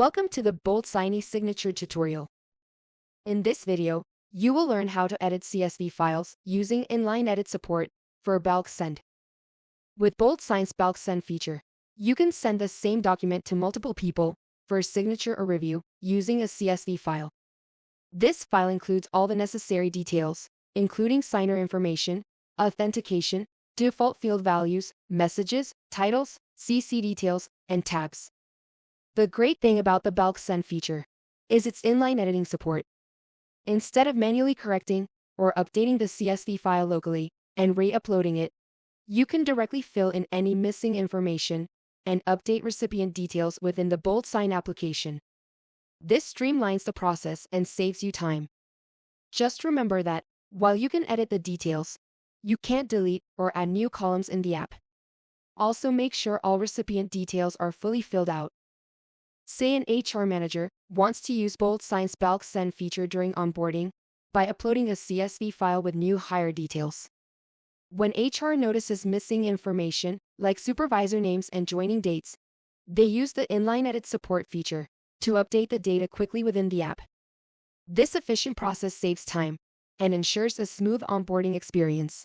Welcome to the BoldSign eSignature tutorial. In this video, you will learn how to edit CSV files using inline edit support for bulk send. With BoldSign's bulk send feature, you can send the same document to multiple people for a signature or review using a CSV file. This file includes all the necessary details, including signer information, authentication, default field values, messages, titles, CC details, and tabs. The great thing about the bulk send feature is its inline editing support. Instead of manually correcting or updating the CSV file locally and re-uploading it, you can directly fill in any missing information and update recipient details within the BoldSign application. This streamlines the process and saves you time. Just remember that, while you can edit the details, you can't delete or add new columns in the app. Also, make sure all recipient details are fully filled out. Say an HR manager wants to use BoldSign's bulk send feature during onboarding by uploading a CSV file with new hire details. When HR notices missing information, like supervisor names and joining dates, they use the inline edit support feature to update the data quickly within the app. This efficient process saves time and ensures a smooth onboarding experience.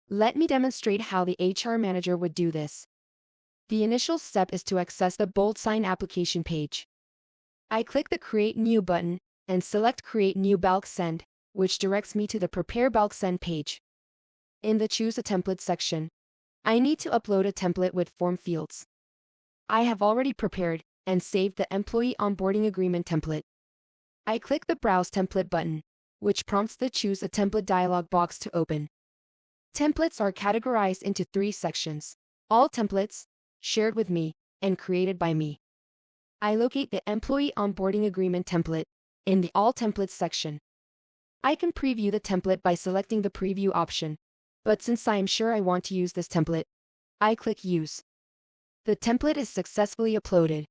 Let me demonstrate how the HR manager would do this. The initial step is to access the BoldSign application page. I click the Create New button and select Create New Bulk Send, which directs me to the Prepare Bulk Send page. In the Choose a Template section, I need to upload a template with form fields. I have already prepared and saved the Employee Onboarding Agreement template. I click the Browse Template button, which prompts the Choose a Template dialog box to open. Templates are categorized into 3 sections: All Templates, Shared with Me, and Created by Me. I locate the Employee Onboarding Agreement template in the All Templates section. I can preview the template by selecting the Preview option, but since I am sure I want to use this template, I click Use. The template is successfully uploaded.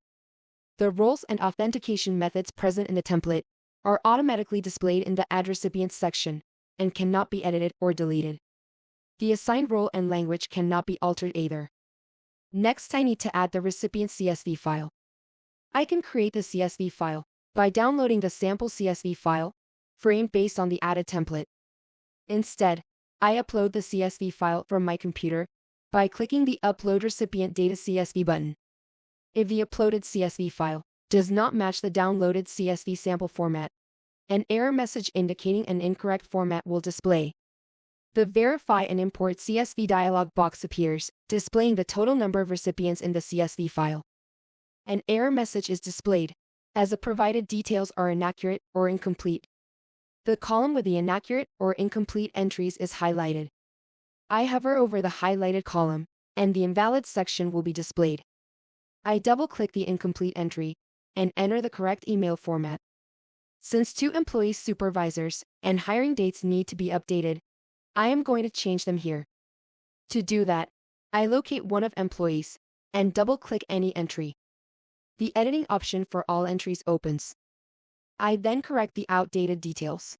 The roles and authentication methods present in the template are automatically displayed in the Add Recipients section and cannot be edited or deleted. The assigned role and language cannot be altered either. Next, I need to add the recipient CSV file. I can create the CSV file by downloading the sample CSV file, framed based on the added template. Instead, I upload the CSV file from my computer by clicking the Upload Recipient Data CSV button. If the uploaded CSV file does not match the downloaded CSV sample format, an error message indicating an incorrect format will display. The Verify and Import CSV dialog box appears, displaying the total number of recipients in the CSV file. An error message is displayed, as the provided details are inaccurate or incomplete. The column with the inaccurate or incomplete entries is highlighted. I hover over the highlighted column, and the invalid section will be displayed. I double-click the incomplete entry, and enter the correct email format. Since 2 employees, supervisors, and hiring dates need to be updated, I am going to change them here. To do that, I locate one of employees and double-click any entry. The editing option for all entries opens. I then correct the outdated details.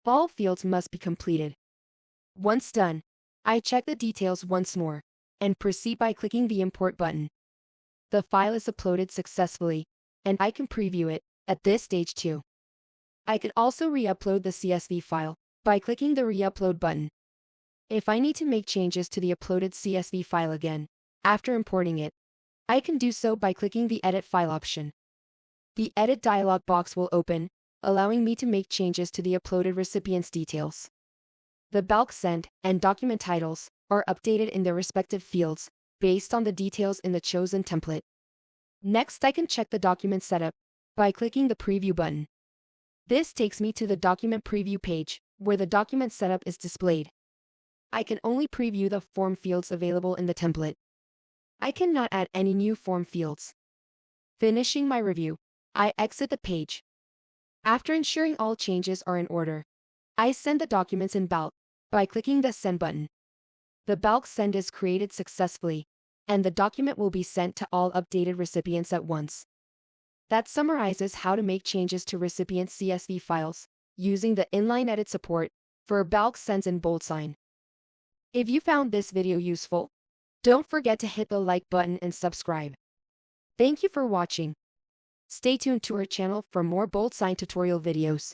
All fields must be completed. Once done, I check the details once more and proceed by clicking the Import button. The file is uploaded successfully, and I can preview it at this stage too. I can also re-upload the CSV file by clicking the Re-upload button. If I need to make changes to the uploaded CSV file again after importing it, I can do so by clicking the Edit File option. The Edit dialog box will open, allowing me to make changes to the uploaded recipient's details. The bulk send and document titles are updated in their respective fields based on the details in the chosen template. Next, I can check the document setup by clicking the Preview button. This takes me to the document preview page, where the document setup is displayed. I can only preview the form fields available in the template. I cannot add any new form fields. Finishing my review, I exit the page. After ensuring all changes are in order, I send the documents in bulk by clicking the Send button. The bulk send is created successfully, and the document will be sent to all updated recipients at once. that summarizes how to make changes to recipient CSV files using the inline edit support for bulk sends in BoldSign. If you found this video useful, don't forget to hit the like button and subscribe. Thank you for watching. Stay tuned to our channel for more BoldSign tutorial videos.